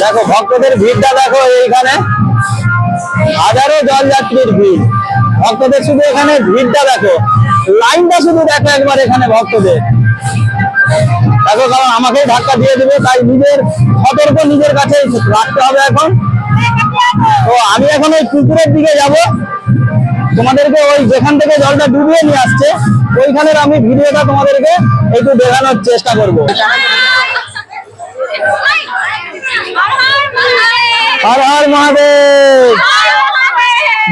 দেখো ভক্তদের ভিড়টা দেখো, এইখানে হাজারো জলযাত্রীর ভিড়। ভক্তদের শুধু এখানে ভিড়টা দেখো, লাইনটা শুধু দেখো একবার এখানে ভক্তদের দেখো। কারণ আমাকেই ধাক্কা দিয়ে দেবে, তাই নিজের সতর্ক নিজের কাছে রাখতে হবে এখন। তো আমি এখন ওই পুকুরের দিকে যাব, তোমাদেরকে ওই যেখান থেকে জলটা ডুবিয়ে নিয়ে আসছে ওইখানের আমি ভিডিওটা তোমাদেরকে একটু দেখানোর চেষ্টা করব। হর হর মহাদেব,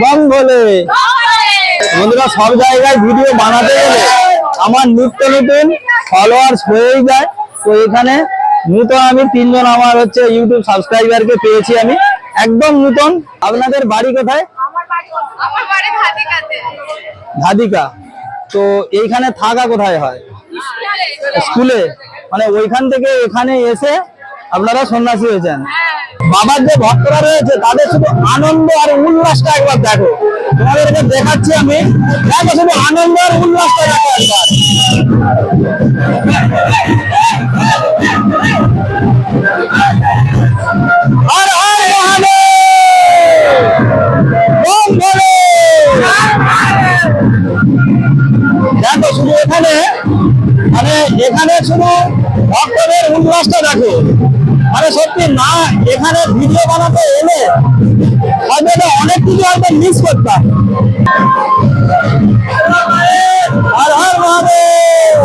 বম ভোলে। বন্ধুরা, সব জায়গায় ভিডিও বানাতে গেলে আমার নিত্য নতুন ফলোয়ার্স হয়েই যায়। তো এখানে নতুন আমি 3 জন আমার হচ্ছে ইউটিউব সাবস্ক্রাইবারকে পেয়েছি, আমি একদম নতুন। আপনাদের বাড়ি কোথায়? আমার বাড়ি ধাদিকাতে। ধাদিকা। তো এইখানে থাকা কোথায় হয়? স্কুলে। মানে ওইখান থেকে এখানে এসে আপনারা সন্ন্যাসী হয়েছেন। বাবার যে ভক্তরা রয়েছে তাদের শুধু আনন্দ আর উল্লাসটা একবার দেখো, তোমাদেরকে দেখাচ্ছি আমি। দেখো শুধু আনন্দ আর উল্লাসটা দেখো একবার। হর হর মহাদেব, বম ভোলে। দেখো শুধু এখানে, মানে এখানে শুধু ভক্তদের উল্লাসটা দেখো। মানে সত্যি না, এখানে ভিডিও বানাতে এলে হয়তো অনেক কিছু হয়তো মিস করতাম। হর হর মহাদেব।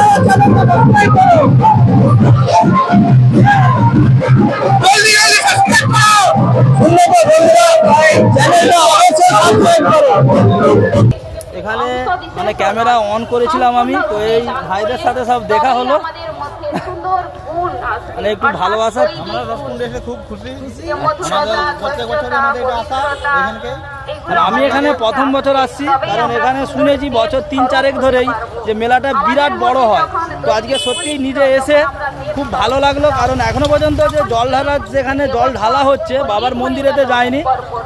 এখানে মানে ক্যামেরা অন করেছিলাম আমি, তো এই ভাইদের সাথে সব দেখা হলো, মানে একটু ভালোবাসা। আমরা রসকুন্ডে এসে খুব খুশি। প্রত্যেক বছর আমাদের এটা আসা এখানকে। আমি এখানে প্রথম বছর আসছি, কারণ এখানে শুনেছি বছর 3-4 ধরেই যে মেলাটা বিরাট বড় হয়। তো আজকে সত্যি নিজে এসে খুব ভালো লাগলো, কারণ এখনো পর্যন্ত যে জল ঢালা, যেখানে জল ঢালা হচ্ছে বাবার মন্দিরেতে যায়নি,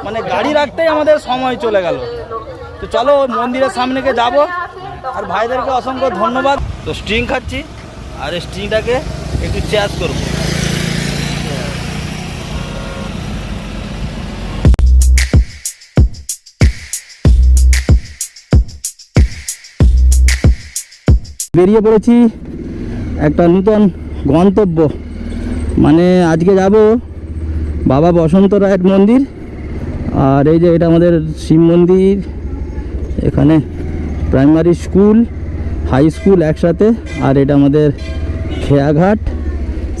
মানে গাড়ি রাখতেই আমাদের সময় চলে গেল। তো চলো মন্দিরের সামনেকে যাব, আর ভাইদেরকে অসংখ্য ধন্যবাদ। তো স্ট্রিং খাচ্ছি, আর স্ট্রিংটাকে একটু চার্জ করবো। বেরিয়ে পড়েছি একটা নতুন গন্তব্য, মানে আজকে যাব বাবা বসন্ত রায়ের মন্দির। আর এই যে এটা আমাদের শিব মন্দির, এখানে প্রাইমারি স্কুল, হাই স্কুল একসাথে। আর এটা আমাদের খেয়াঘাট,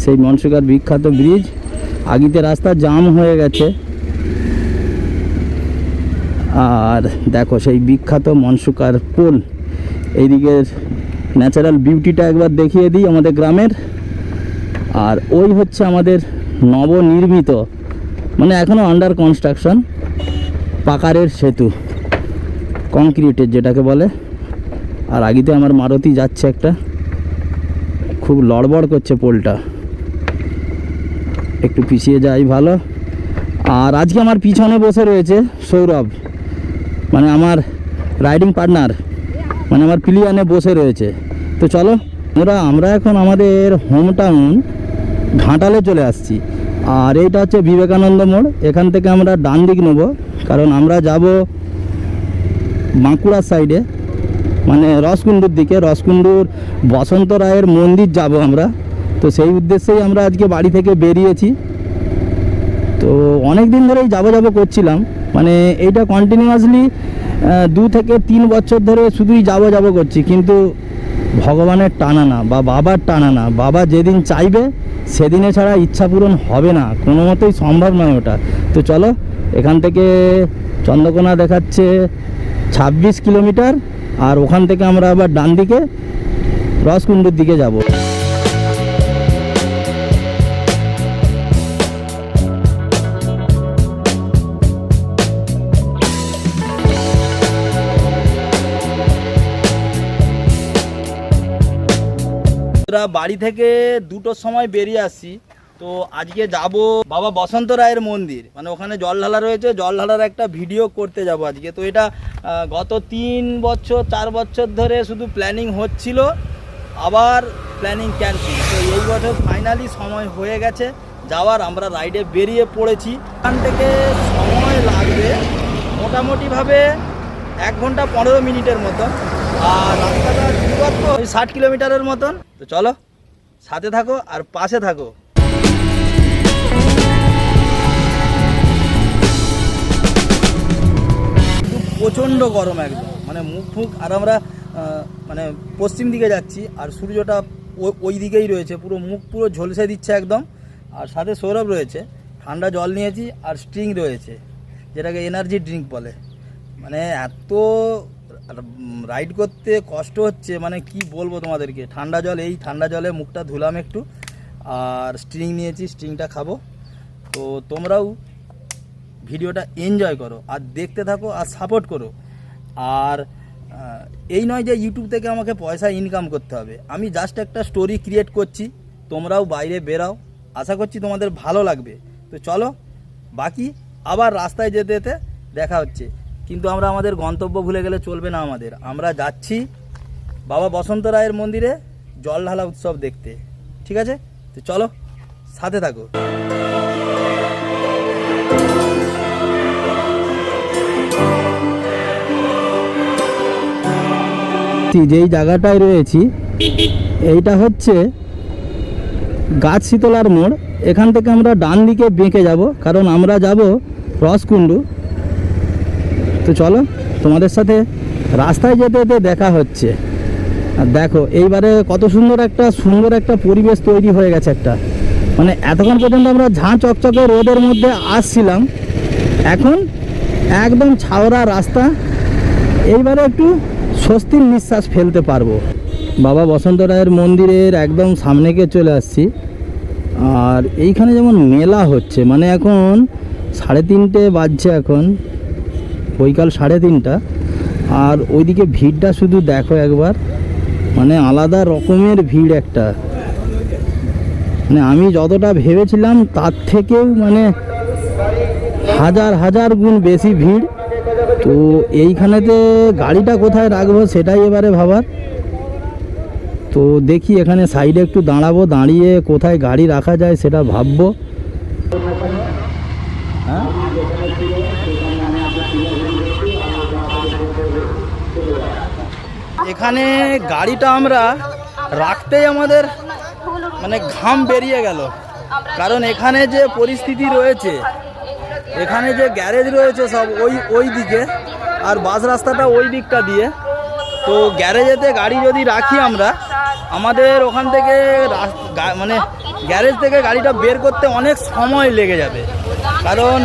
সেই মনসুকার বিখ্যাত ব্রিজ। আগিতে রাস্তা জাম হয়ে গেছে, আর দেখো সেই বিখ্যাত মনসুকার পোল। এইদিকের ন্যাচারাল বিউটিটা একবার দেখিয়ে দিই আমাদের গ্রামের। আর ওই হচ্ছে আমাদের নবনির্মিত, মানে এখনও আন্ডার কনস্ট্রাকশন পাকারের সেতু, কংক্রিটের যেটাকে বলে। আর আগিতে আমার মারুতি যাচ্ছে একটা, খুব লড়বড় করছে পোলটা, একটু পিছিয়ে যাই ভালো। আর আজকে আমার পিছনে বসে রয়েছে সৌরভ, মানে আমার রাইডিং পার্টনার, মানে আমার প্লিয়ানে বসে রয়েছে। তো চলো আমরা এখন আমাদের হোম টাউন ঘাটালে চলে আসছি। আর এইটা হচ্ছে বিবেকানন্দ মোড়, এখান থেকে আমরা ডান দিক নেব, কারণ আমরা যাব বাঁকুড়ার সাইডে, মানে রসকুণ্ডুর দিকে। রসকুণ্ডুর বসন্ত রায়ের মন্দির যাব আমরা। তো সেই উদ্দেশ্যেই আমরা আজকে বাড়ি থেকে বেরিয়েছি। তো অনেক দিন ধরেই যাব করছিলাম, মানে এইটা কন্টিনিউয়াসলি 2 থেকে 3 বছর ধরে শুধুই যাব করছি, কিন্তু ভগবানের টানা না বা বাবার টানা না। বাবা যেদিন চাইবে সেদিনে ছাড়া ইচ্ছা পূরণ হবে না, কোনো মতেই সম্ভব নয় ওটা। তো চলো, এখান থেকে চন্দ্রকোনা দেখাচ্ছে 26 কিলোমিটার, আর ওখান থেকে আমরা আবার ডান দিকে রসকুণ্ডুর দিকে যাব। বাড়ি থেকে 2টোর সময় বেরিয়ে আসছি। তো আজকে যাব বাবা বসন্ত রায়ের মন্দির, মানে ওখানে জল ঢালা রয়েছে, জল ঢালার একটা ভিডিও করতে যাব আজকে। তো এটা গত 3-4 বছর ধরে শুধু প্ল্যানিং হচ্ছিল, আবার প্ল্যানিং ক্যান্সেল। তো এই বছর ফাইনালি সময় হয়ে গেছে যাওয়ার আমরা রাইডে বেরিয়ে পড়েছি। এখান থেকে সময় লাগবে মোটামুটিভাবে 1 ঘন্টা 15 মিনিটের মতন, আর রাস্তাটা দূরত্ব 60 কিলোমিটারের মতন। তো চলো সাথে থাকো আর পাশে থাকো। প্রচণ্ড গরম একদম, মানে মুখ ফুক, আর আমরা মানে পশ্চিম দিকে যাচ্ছি আর সূর্যটা ওই দিকেই রয়েছে, পুরো মুখ পুরো ঝলসে দিচ্ছে একদম। আর সাথে সৌরভ রয়েছে, ঠান্ডা জল নিয়েছি আর স্ট্রিং রয়েছে, যেটাকে এনার্জি ড্রিঙ্ক বলে। মানে এত রাইড করতে কষ্ট হচ্ছে, মানে কি বলবো তোমাদেরকে। ঠান্ডা জল, এই ঠান্ডা জলে মুখটা ধুলাম একটু, আর স্ট্রিং নিয়েছি, স্ট্রিংটা খাবো। তো তোমরাও ভিডিওটা এনজয় করো আর দেখতে থাকো আর সাপোর্ট করো। আর এই নয় যে ইউটিউব থেকে আমাকে পয়সা ইনকাম করতে হবে, আমি জাস্ট একটা স্টোরি ক্রিয়েট করছি, তোমরাও বাইরে বেরাও, আশা করছি তোমাদের ভালো লাগবে। তো চলো, বাকি আবার রাস্তায় যেতে যেতে দেখা হচ্ছে। কিন্তু আমরা আমাদের গন্তব্য ভুলে গেলে চলবে না আমাদের। আমরা যাচ্ছি বাবা বসন্ত রায়ের মন্দিরে জল ঢালা উৎসব দেখতে, ঠিক আছে? তো চলো সাথে থাকো। যেই জায়গাটায় রয়েছি এইটা হচ্ছে গাছ শীতলার মোড়। এখান থেকে আমরা ডান দিকে বেঁকে যাব, কারণ আমরা যাব রসকুণ্ডু। তো চলো, তোমাদের সাথে রাস্তায় যেতে যেতে দেখা হচ্ছে। আর দেখো এইবারে কত সুন্দর একটা পরিবেশ তৈরি হয়ে গেছে একটা। মানে এতক্ষণ পর্যন্ত আমরা ঝাঁ চকচকে রোদের মধ্যে আসছিলাম, এখন একদম ছাওড়া রাস্তা। এইবারে একটু স্বস্তির নিঃশ্বাস ফেলতে পারবো। বাবা বসন্ত রায়ের মন্দিরের একদম সামনেকে চলে আসছি। আর এইখানে যেমন মেলা হচ্ছে, মানে এখন 3:30 বাজছে, এখন বৈকাল 3:30। আর ওইদিকে ভিড়টা শুধু দেখো একবার, মানে আলাদা রকমের ভিড় একটা। মানে আমি যতটা ভেবেছিলাম তার থেকেও মানে হাজার গুণ বেশি ভিড়। তো এইখানেতে গাড়িটা কোথায় রাখবো সেটাই এবারে ভাবার। তো দেখি এখানে সাইডে একটু দাঁড়াবো, দাঁড়িয়ে কোথায় গাড়ি রাখা যায় সেটা ভাববো। হ্যাঁ, এখানে গাড়িটা আমরা রাখতেই আমাদের মানে ঘাম বেরিয়ে গেল, কারণ এখানে যে পরিস্থিতি রয়েছে, এখানে যে গ্যারেজ রয়েছে সব ওই দিকে, আর বাস রাস্তাটা ওই দিকটা দিয়ে। তো গ্যারেজেতে গাড়ি যদি রাখি আমরা, আমাদের ওখান থেকে মানে গ্যারেজ থেকে গাড়িটা বের করতে অনেক সময় লেগে যাবে, কারণ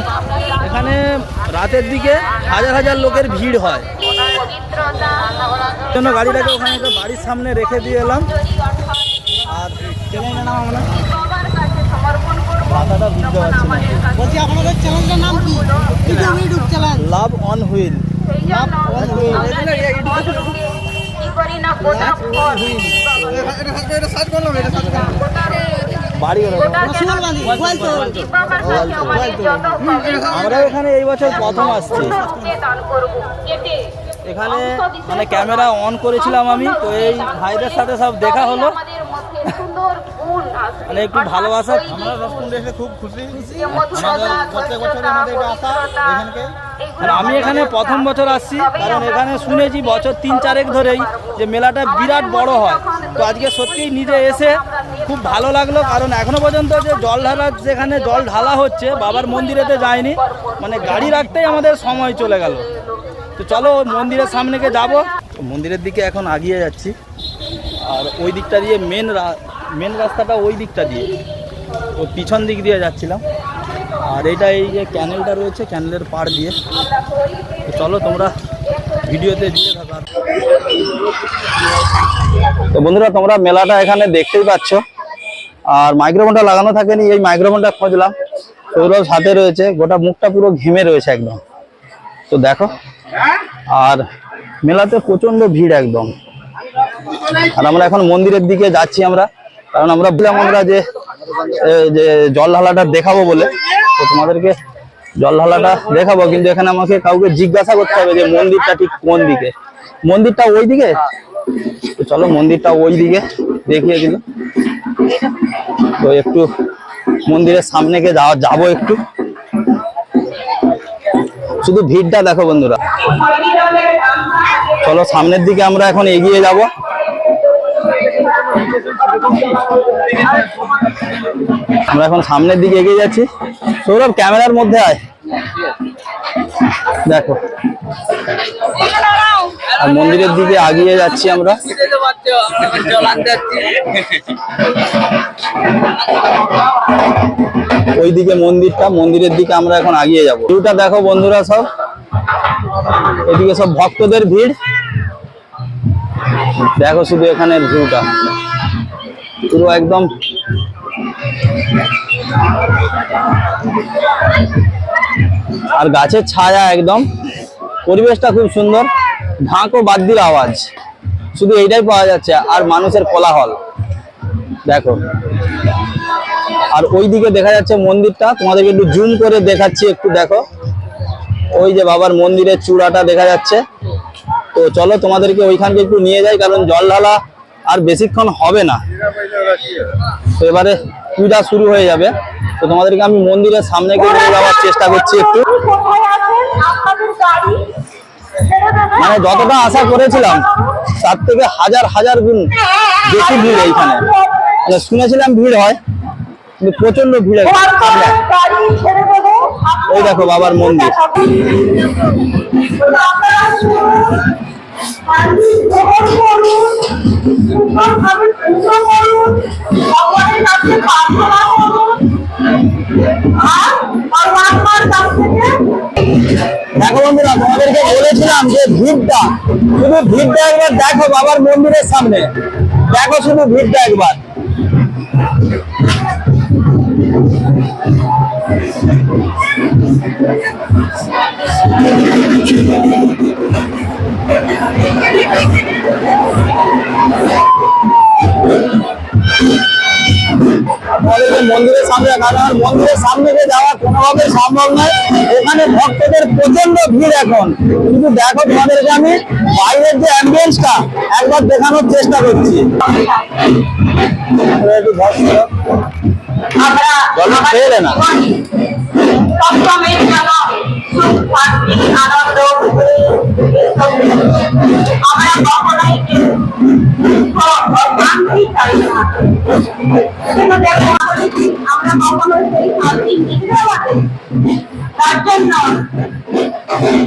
এখানে রাতের দিকে হাজার লোকের ভিড় হয়। জন্য গাড়িটাকে ওখানে একটা বাড়ির সামনে রেখে দিয়ে এলাম। আর আমরা রাস্তাটা বুঝতে পারছি না। বলছি আপনাদের চ্যানেলটার নাম কি? YouTube channel love on wheel. বাড়ি আমরা এখানে এই বছর প্রথম আসছি। এখানে মানে ক্যামেরা অন করেছিলাম আমি, তো এই ভাইদের সাথে সব দেখা হলো, মানে একটু ভালোবাসা। আমরা রসকুণ্ডে এসে খুব খুশি। আমাদের প্রত্যেক বছর আমাদের এটা আসা এখানকে। আমি এখানে প্রথম বছর আসছি, কারণ এখানে শুনেছি বছর 3-4 ধরেই যে মেলাটা বিরাট বড় হয়। তো আজকে সত্যিই নিজে এসে খুব ভালো লাগলো, কারণ এখনো পর্যন্ত যে জল ঢালা, যেখানে জল ঢালা হচ্ছে বাবার মন্দিরেতে যায়নি, মানে গাড়ি রাখতেই আমাদের সময় চলে গেল। তো চলো মন্দিরের সামনেকে যাব। মন্দিরের দিকে এখন আগিয়ে যাচ্ছি, আর ওই দিকটা দিয়ে মেন রাস্তাটা ওই দিকটা দিয়ে, তো পিছন দিক দিয়ে যাচ্ছিলাম। আর এইটা এই যে ক্যানেলটা রয়েছে, ক্যানেলের পাড় দিয়ে। তো চলো তোমরা ভিডিওতে জুড়ে থাকো। তো বন্ধুরা, তোমরা মেলাটা এখানে দেখতেই পাচ্ছ, আর মাইক্রোফোনটা লাগানো থাকেনি, এই মাইক্রোফোনটা খুঁজলাম, সৌরভ হাতে রয়েছে, গোটা মুখটা পুরো ঘেমে রয়েছে একদম। তো দেখো, আর মেলাতে প্রচন্ড ভিড় একদম। আর আমরা এখন মন্দিরের দিকে যাচ্ছি আমরা, কারণ আমরা বললাম আমরা যে জল ঢালাটা দেখাবো বলে। তো তোমাদেরকে জল ঢালাটা দেখাবো, কিন্তু এখানে আমাকে কাউকে জিজ্ঞাসা করতে হবে যে মন্দিরটা ঠিক কোন দিকে। মন্দিরটা ওই দিকে। তো চলো মন্দিরটা ওই দিকে দেখিয়ে দিল। তো একটু মন্দিরের সামনে গিয়ে যাবো একটু, শুধু ভিড়টা দেখো বন্ধুরা। চলো সামনের দিকে আমরা এখন এগিয়ে যাব। আমরা এখন সামনের দিকে এগিয়ে যাচ্ছি। সৌরভ ক্যামেরার মধ্যে আয়, দেখো আর মন্দিরের দিকে এগিয়ে যাচ্ছি আমরা। ওইদিকে মন্দিরটা, মন্দিরের দিকে আমরা এখন এগিয়ে যাব। ভিউটা দেখো বন্ধুরা, সব এদিকে সব ভক্তদের ভিড় দেখো, শুধু এখানের ভিউটা পুরো একদম আর গাছের ছায়া, একদম পরিবেশটা খুব সুন্দর। ঢাক ও বাদ্যির আওয়াজ শুধু এইটাই পাওয়া যাচ্ছে, আর মানুষের কোলাহল দেখো। আর ওইদিকে দেখা যাচ্ছে মন্দিরটা, তোমাদেরকে একটু জুম করে দেখাচ্ছি, একটু দেখো ওই যে বাবার মন্দিরের চূড়াটা দেখা যাচ্ছে। তো চলো তোমাদেরকে ওইখানকে একটু নিয়ে যাই, কারণ জল ঢালা আর বেশিক্ষণ হবে না, তো এবারে পূজা শুরু হয়ে যাবে। তো তোমাদেরকে আমি মন্দিরের সামনে গিয়ে নিয়ে যাওয়ার চেষ্টা করছি একটু। মানে যতটা আশা করেছিলাম তার থেকে হাজার হাজার গুণ বেশি ভিড় এইখানে। মানে শুনেছিলাম ভিড় হয়, কিন্তু প্রচন্ড ভিড়। ওই দেখো বাবার মন্দির। দেখো বন্ধুরা, তোমাদেরকে বলেছিলাম যে ভিড়টা, শুধু ভিড়টা একবার দেখো বাবার মন্দিরের সামনে, দেখো শুধু ভিড়টা একবার। মন্দিরের সামনে, কারণ মন্দিরের সামনে যাওয়া কোনোভাবে সম্ভব নয়, এখানে ভক্তদের প্রচন্ড ভিড় এখন। কিন্তু দেখো তোমাদেরকে আমি বাইরের যে অ্যাম্বিয়েন্সটা একবার দেখানোর চেষ্টা করছি। একটু জল খেয়ে না তার জন্য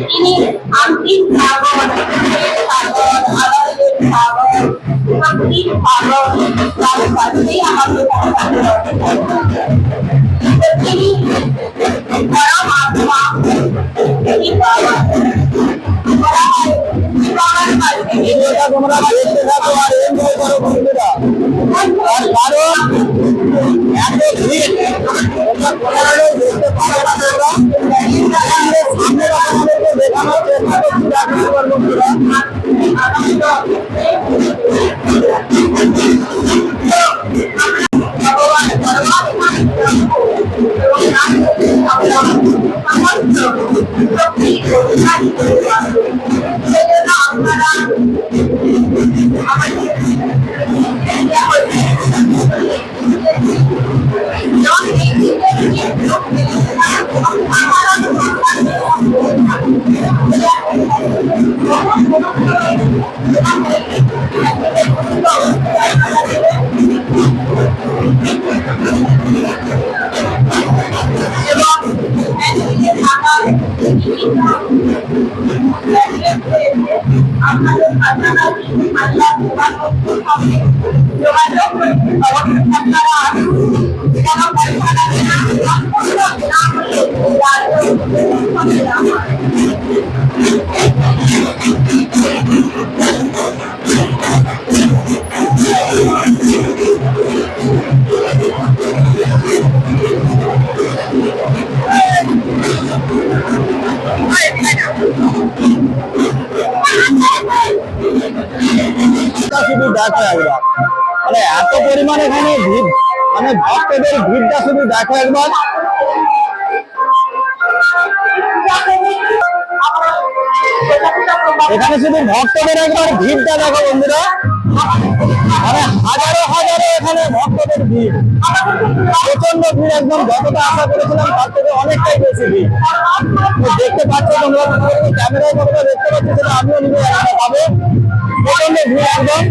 তিনি আন্তিম সাগর, সাগর, আনন্দের সাগর, শক্তির সাগর, তার কাছেই আমাদের তিনি পরম আত্মা, তিনি বাবা। তোমরা দেখতে থাকো আর এনজয় করো বন্ধুরা। আর কারণ এত ভিড় তোমরা কোনোভাবেই দেখতে পাবে না। তোমরা সামনে তোমাদেরকে দেখানোর চেষ্টা করছি, দেখতে পারবো বন্ধুরা। শুধু দেখো একবার, মানে এত পরিমাণ এখানে ভিড়, মানে ভক্তদের ভিড়টা শুধু দেখো একবার। এখানে শুধু ভক্তদের একবার ভিড়টা দেখো বন্ধুরা। মানে হাজারো হাজারো এখানে ভক্তদের ভিড়, প্রচন্ড ভিড়, একদম যতটা আশা করেছিলাম তার থেকে অনেকটাই বেশি ভিড়। তো দেখতে পাচ্ছ তোমরা, ক্যামেরায় কতটা দেখতে পাচ্ছ সেটা আমিও নিজে পাবো। প্রচন্ড ভিড় একদম,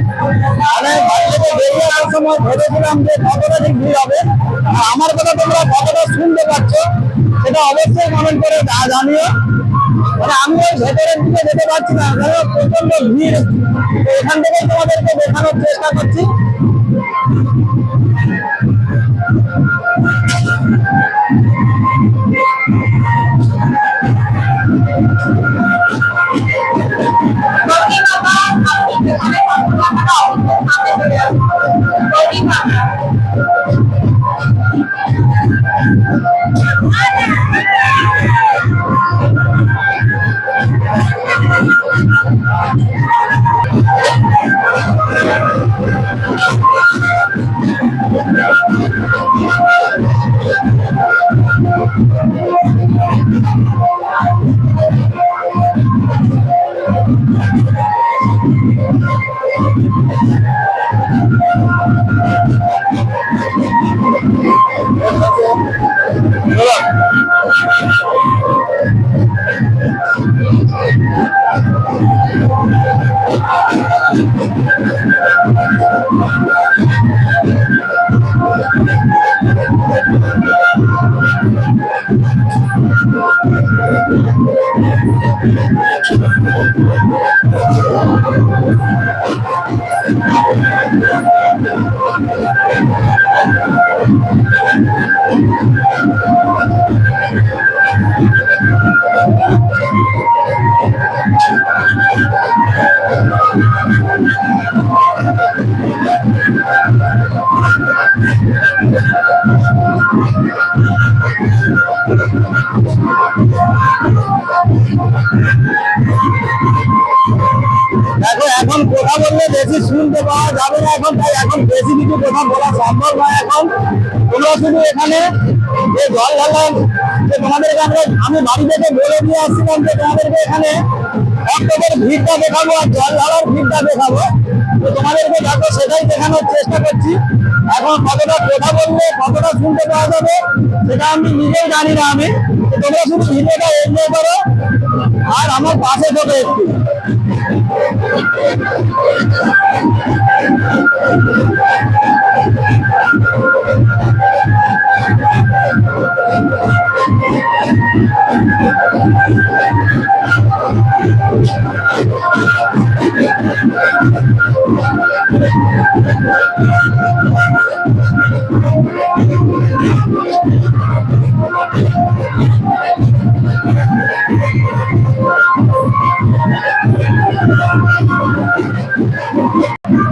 মানে বাড়ি থেকে বেরিয়ে আসার সময় ভেবেছিলাম যে কতটা ঠিক ভিড় হবে। আমার কথা তোমরা কতটা শুনতে পাচ্ছ সেটা অবশ্যই কমেন্ট করে জানিও। মানে আমি ওই ভেতরের দিকে যেতে পারছি না, কারণ প্রচন্ড ভিড়। তো এখান থেকে তোমাদেরকে দেখানোর চেষ্টা করছি। দেখো এখন কথা বললে বেশি শুনতে পাওয়া যাবে না এখন, তাই এখন বেশি কিছু কথা বলা সম্ভব নয় এখন। তোমরা শুধু এখানে যে জল ঢাললাম, যে তোমাদেরকে আমি বাড়ি থেকে বলে দিয়ে আসছিলাম যে তোমাদেরকে এখানে ভক্তদের ভিড়টা দেখাবো আর জল ঢালার ভিড়টা দেখাবো। তো তোমাদেরকে দেখো সেটাই দেখানোর চেষ্টা করছি। এখন কতটা কথা বললে কতটা শুনতে পাওয়া যাবে সেটা আমি নিজেই জানি না। আমি তোমরা শুধু ভিডিওটা এনজয় করো আর আমার পাশে থাকো একটু।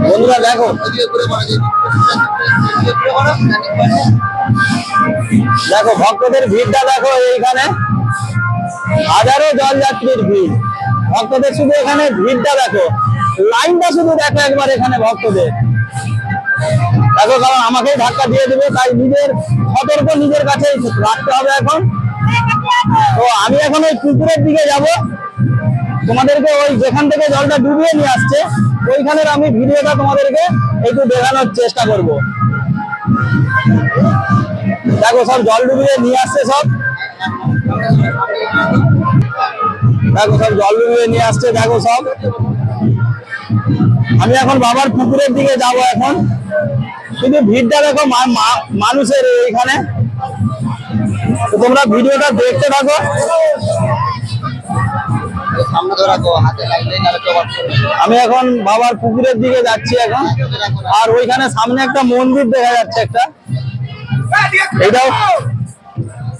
বন্ধুরা দেখো, দেখো ভক্তদের ভিড়টা দেখো, এইখানে হাজারো জলযাত্রীর ভিড়। ভক্তদের শুধু এখানে ভিড়টা দেখো, লাইনটা শুধু দেখো একবার এখানে ভক্তদের দেখো। কারণ আমাকেই ধাক্কা দিয়ে দেবে, তাই নিজের সতর্ক নিজের কাছে রাখতে হবে এখন। তো আমি এখন ওই পুকুরের দিকে যাব, তোমাদেরকে ওই যেখান থেকে জলটা ডুবিয়ে নিয়ে আসছে ওইখানের আমি ভিডিওটা তোমাদেরকে একটু দেখানোর চেষ্টা করব। দেখো সব জল ডুবিয়ে নিয়ে আসছে, সব দেখো সব জল ডুবিয়ে নিয়ে আসছে। দেখো সব, আমি এখন বাবার পুকুরের দিকে যাব। এখন শুধু ভিড়টা দেখো মানুষের এইখানে। তো তোমরা ভিডিওটা দেখতে থাকো। আমি এখন বাবার পুকুরের দিকে যাচ্ছি এখন, আর ওইখানে সামনে একটা মন্দির দেখা যাচ্ছে একটা, এটাও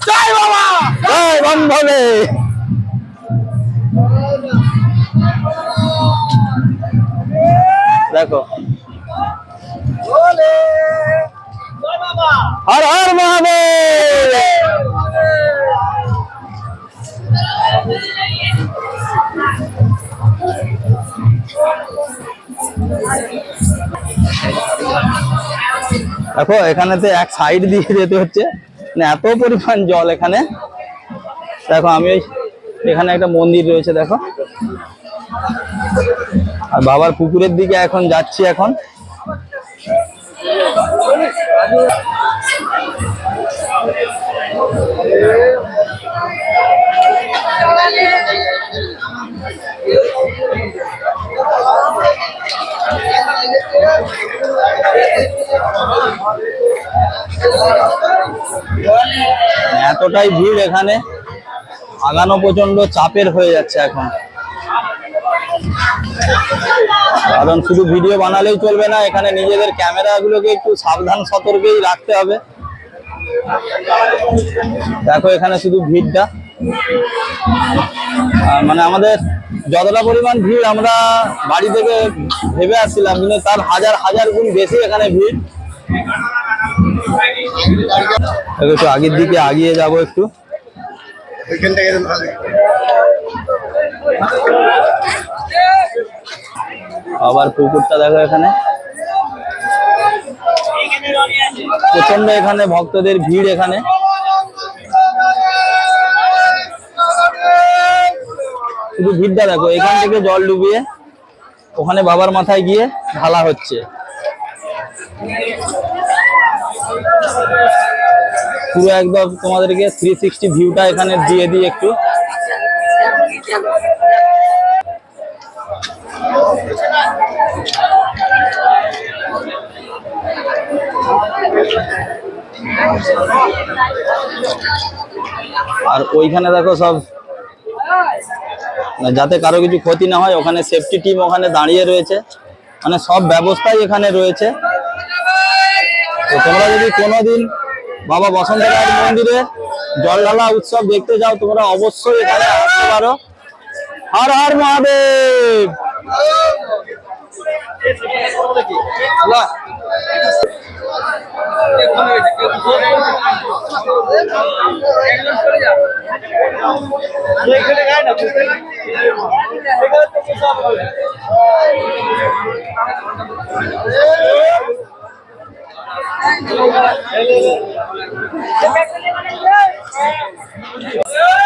জয় বাবা জয় বন্ধনে। দেখো হর হর মহাদেব। দেখো এখানেতে এক সাইড দিয়ে যেতে হচ্ছে, মানে এত পরিমাণ জল এখানে। দেখো আমি এখানে একটা মন্দির রয়েছে দেখো, আর বাবার পুকুরের দিকে এখন যাচ্ছি এখন। এতটাই ভিড় এখানে, আগানো প্রচন্ড চাপের হয়ে যাচ্ছে এখন। কারণ শুধু ভিডিও বানালেই চলবে না, এখানে নিজেদের ক্যামেরাগুলোকে একটু সাবধান সতর্কেই রাখতে হবে। দেখো এখানে শুধু ভিড়টা, মানে আমাদের যতটা পরিমাণ ভিড় আমরা বাড়ি থেকে ভেবে আসছিলাম, কিন্তু তার হাজার হাজার গুণ বেশি এখানে ভিড়। একটু আগের দিকে আগিয়ে যাব একটু। আবার পুকুরটা দেখো, এখানে প্রচন্ড এখানে ভক্তদের ভিড়। এখানে শুধু ভিড়টা দেখো, এখান থেকে জল ডুবিয়ে ওখানে বাবার মাথায় গিয়ে ঢালা হচ্ছে। পুরো একদম তোমাদেরকে 360 ভিউটা এখানে দিয়ে দিই একটু। আর ওইখানে দেখো সব, যাতে কারো কিছু ক্ষতি না হয়, ওখানে সেফটি টিম ওখানে দাঁড়িয়ে রয়েছে, মানে সব ব্যবস্থাই এখানে রয়েছে। তো তোমরা যদি কোনোদিন বাবা বসন্ত রায়ের মন্দিরে জল ঢালা উৎসব দেখতে যাও, তোমরা অবশ্যই এখানে আসতে পারো। হর হর মহাদেব।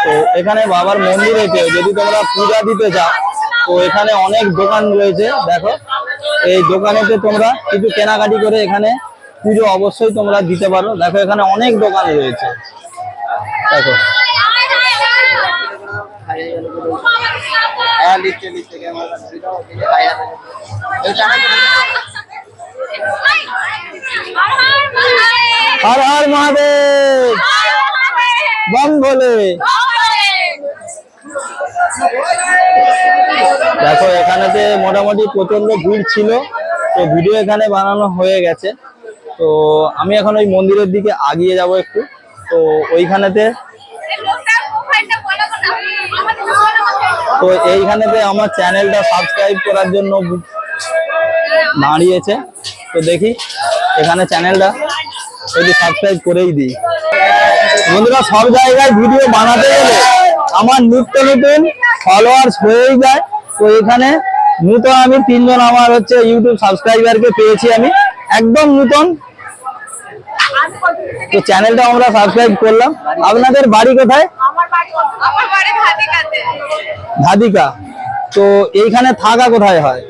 তো এখানে বাবার মন্দিরে যদি তোমরা পূজা দিতে যাও, তো এখানে অনেক দোকান রয়েছে। দেখো এই দোকানেতে তোমরা কিছু কেনাকাটি করে এখানে পুজো অবশ্যই তোমরা দিতে পারো। দেখো এখানে অনেক দোকান রয়েছে। দেখো হর হর মহাদেব, বম ভোলে। দেখো এখানেতে মোটামুটি প্রচন্ড ভিড় ছিল, তো ভিডিও এখানে বানানো হয়ে গেছে। তো আমি এখন ওই মন্দিরের দিকে আগিয়ে যাব একটু। তো ওইখানেতে, তো এইখানেতে আমার চ্যানেলটা সাবস্ক্রাইব করার জন্য দাঁড়িয়েছে। তো দেখি এখানে চ্যানেলটা যদি সাবস্ক্রাইব করেই দিই। বন্ধুরা, সব জায়গায় ভিডিও বানাতে গেলে আমার নিত্য নতুন ফলোয়ার্স হয়েই যায়। তো এখানে নতুন আমি 3 জন আমার হচ্ছে ইউটিউব সাবস্ক্রাইবারকে পেয়েছি, আমি একদম নতুন। তো চ্যানেলটা আমরা সাবস্ক্রাইব করলাম। আপনাদের বাড়ি কোথায়? আমার বাড়ি ধাদিকাতে। ধাদিকা। তো এইখানে থাকা কোথায় হয়?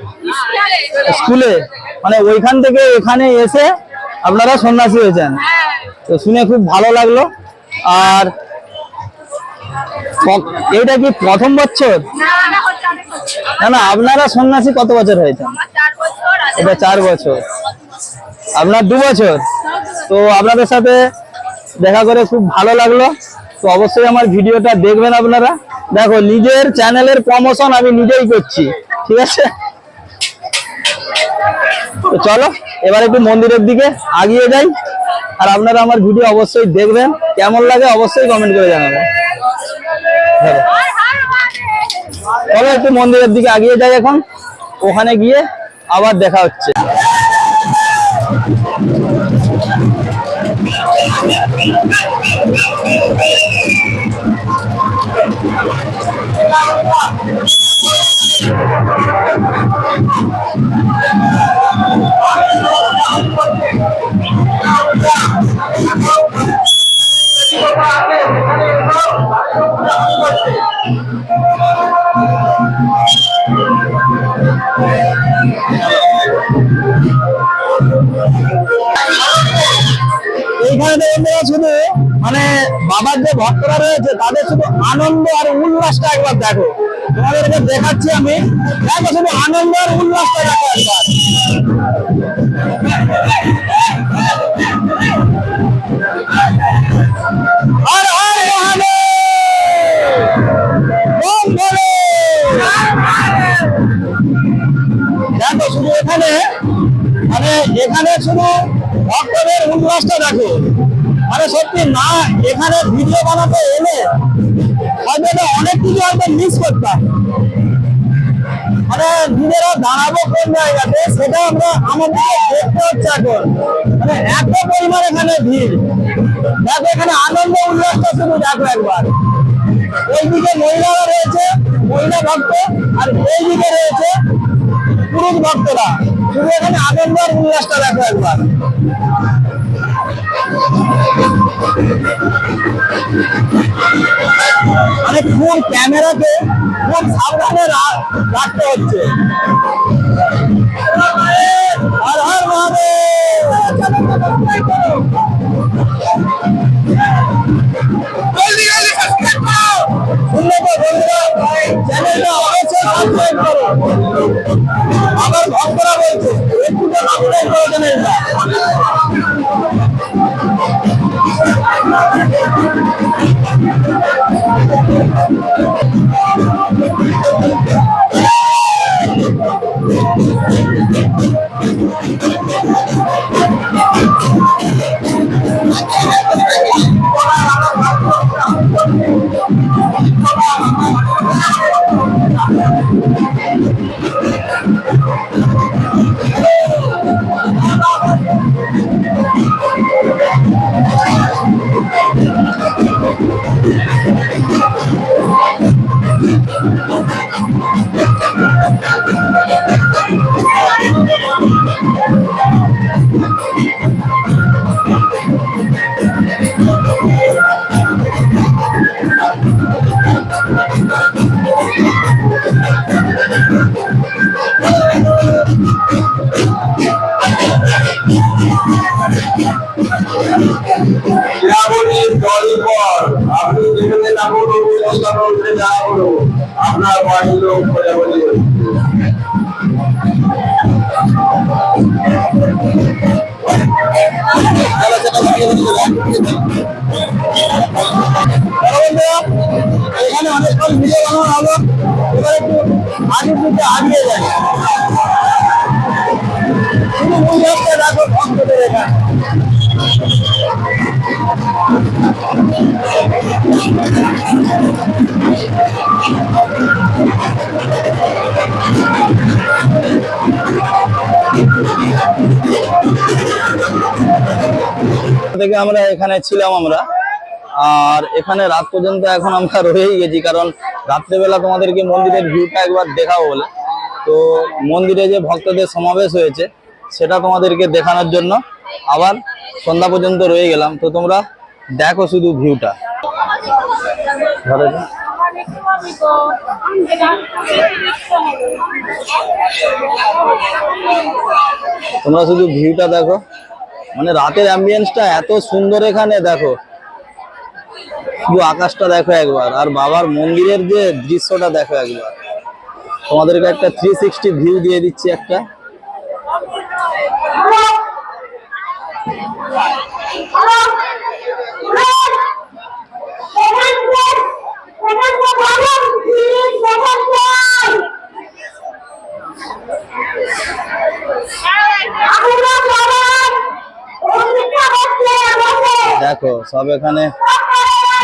স্কুলে। মানে ওইখান থেকে এখানে এসে আপনারা সন্ন্যাসী হয়েছেন। তো শুনে খুব ভালো লাগলো। আর এটা কি প্রথম বছর? না না, আপনারা সন্ন্যাসী কত বছর হয়েছে? এটা 4 বছর। আপনার 2 বছর। তো আপনাদের সাথে দেখা করে খুব ভালো লাগলো। তো অবশ্যই আমার ভিডিওটা দেখবেন আপনারা। দেখো নিজের চ্যানেলের প্রমোশন আমি নিজেই করছি, ঠিক আছে? তো চলো এবার একটু মন্দিরের দিকে আগিয়ে যাই। আর আপনারা আমার ভিডিও অবশ্যই দেখবেন, কেমন লাগে অবশ্যই কমেন্ট করে জানাবেন। চলো একটু মন্দিরের দিকে আগিয়ে যাই এখন, ওখানে গিয়ে আবার দেখা হচ্ছে। বন্ধুরা শুধু মানে বাবার যে ভক্তরা রয়েছে তাদের শুধু আনন্দ আর উল্লাসটা একবার দেখো, তোমাদেরকে দেখাচ্ছি আমি। দেখো শুধু আনন্দ আর উল্লাসটা দেখো একবার। হর হর মহাদেব, ওম ভোলে। দেখো শুধু এখানে মানে এখানে শুধু ভক্তদের উল্লাসটা দেখো, মানে সত্যি না এখানে ভিডিও বানাতে এলে হয়তো অনেক কিছু হয়তো মিস করতাম, মানে নিজেরা দাঁড়াবো কোন জায়গাতে সেটা আমরা আমাদেরকে দেখতে হচ্ছে এখন, মানে এত পরিমাণ এখানে ভিড়। দেখো এখানে আনন্দ উল্লাসটা শুধু দেখো একবার। ওইদিকে মহিলারা রয়েছে, মহিলা ভক্ত, আর এইদিকে রয়েছে পুরুষ ভক্তরা। শুধু এখানে আনন্দ আর উল্লাসটা দেখো একবার। মানে খুব ক্যামেরাকে খুব সাবধানে রাখতে হচ্ছে। হর হর মহাদেব। শুনলে তো বন্ধুরা, চ্যানেলটা অবশ্যই সাবস্ক্রাইব করো। আবার ভক্তরা বলছে একটু সাবস্ক্রাইব করো চ্যানেলটা। আপনি যেখানে আপনার বাড়ির লোক খোঁজাখুঁজি এখানে অনেকক্ষণ ভিডিও বানানো হলো, এবার একটু আগের দিকে আগিয়ে যায়। শুধু মূল্যটা দেখো ভক্তদের এখানে। থেকে আমরা এখানে ছিলাম আমরা, আর এখানে রাত পর্যন্ত এখন আমরা রয়েই গেছি, কারণ রাত্রেবেলা তোমাদেরকে মন্দিরের ভিউটা একবার দেখাবো বলে। তো মন্দিরে যে ভক্তদের সমাবেশ হয়েছে সেটা তোমাদেরকে দেখানোর জন্য আবার সন্ধ্যা পর্যন্ত রয়ে গেলাম। তো তোমরা দেখো শুধু ভিউটা, তোমরা শুধু ভিউটা দেখো, মানে রাতের অ্যাম্বিয়েন্সটা এত সুন্দর এখানে। দেখো শুধু আকাশটা দেখো একবার, আর বাবার মন্দিরের যে দৃশ্যটা দেখো একবার। তোমাদেরকে একটা 360 ভিউ দিয়ে দিচ্ছি একটা। দেখো সব এখানে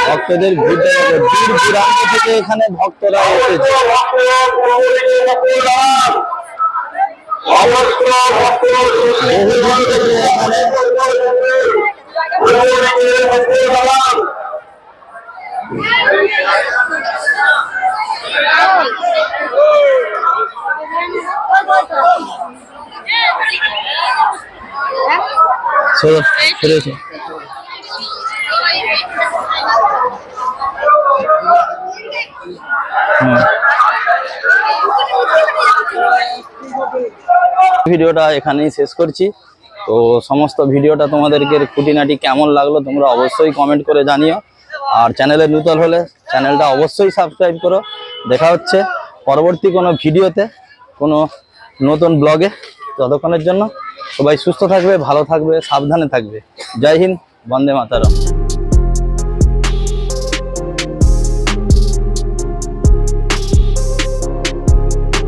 ভক্তদের ভিড়, দূর দূরান্ত থেকে এখানে ভক্তরা এসেছে। চলো ফিরে এসো। ভিডিওটা এখানেই শেষ করছি। তো সমস্ত ভিডিওটা তোমাদেরকে খুঁটিনাটি কেমন লাগলো তোমরা অবশ্যই কমেন্ট করে জানিও। আর চ্যানেলে নতুন হলে চ্যানেলটা অবশ্যই সাবস্ক্রাইব করো। দেখা হচ্ছে পরবর্তী কোনো ভিডিওতে, কোনো নতুন ব্লগে। ততক্ষণের জন্য সবাই সুস্থ থাকবে, ভালো থাকবে, সাবধানে থাকবে। জয় হিন্দ, বন্দে মাতরম।